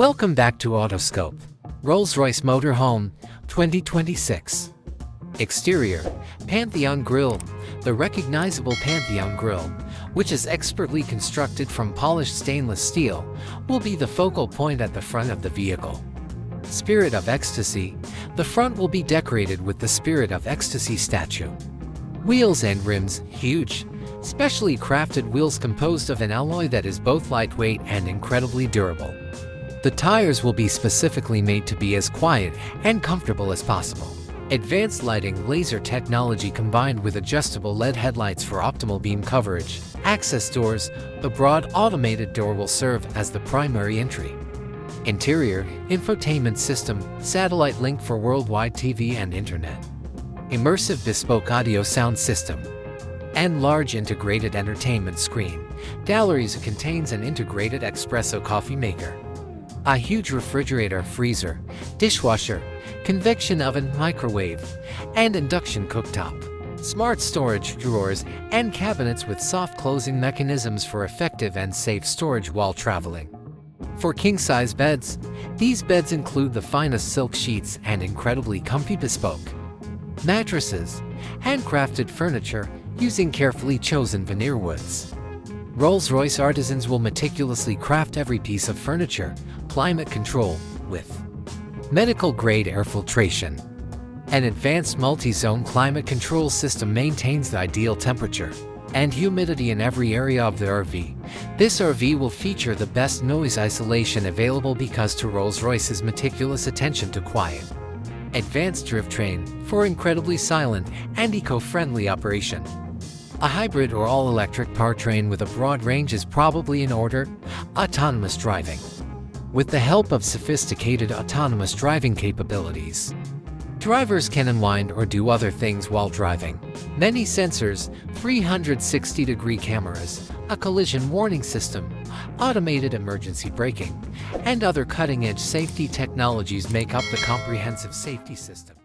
Welcome back to Autoscope. Rolls Royce Motorhome 2026. Exterior, Pantheon Grille. The recognizable Pantheon Grille, which is expertly constructed from polished stainless steel, will be the focal point at the front of the vehicle. Spirit of Ecstasy. The front will be decorated with the Spirit of Ecstasy statue. Wheels and rims, huge, specially crafted wheels composed of an alloy that is both lightweight and incredibly durable. The tires will be specifically made to be as quiet and comfortable as possible. Advanced lighting, laser technology combined with adjustable LED headlights for optimal beam coverage. Access doors. The broad automated door will serve as the primary entry. Interior, Infotainment System, satellite link for worldwide TV and internet. Immersive bespoke audio sound system. And large integrated entertainment screen. Galleries contains an integrated espresso coffee maker. A huge refrigerator, freezer, dishwasher, convection oven, microwave, and induction cooktop. Smart storage drawers and cabinets with soft closing mechanisms for effective and safe storage while traveling. For king-size beds, these beds include the finest silk sheets and incredibly comfy bespoke mattresses, handcrafted furniture using carefully chosen veneer woods. Rolls-Royce artisans will meticulously craft every piece of furniture. Climate control with medical-grade air filtration. An advanced multi-zone climate control system maintains the ideal temperature and humidity in every area of the RV. This RV will feature the best noise isolation available because to Rolls-Royce's meticulous attention to quiet. Advanced Drivetrain for incredibly silent and eco-friendly operation. A hybrid or all-electric powertrain with a broad range is probably in order. Autonomous driving. With the help of sophisticated autonomous driving capabilities, drivers can unwind or do other things while driving. Many sensors, 360-degree cameras, a collision warning system, automated emergency braking, and other cutting-edge safety technologies make up the comprehensive safety system.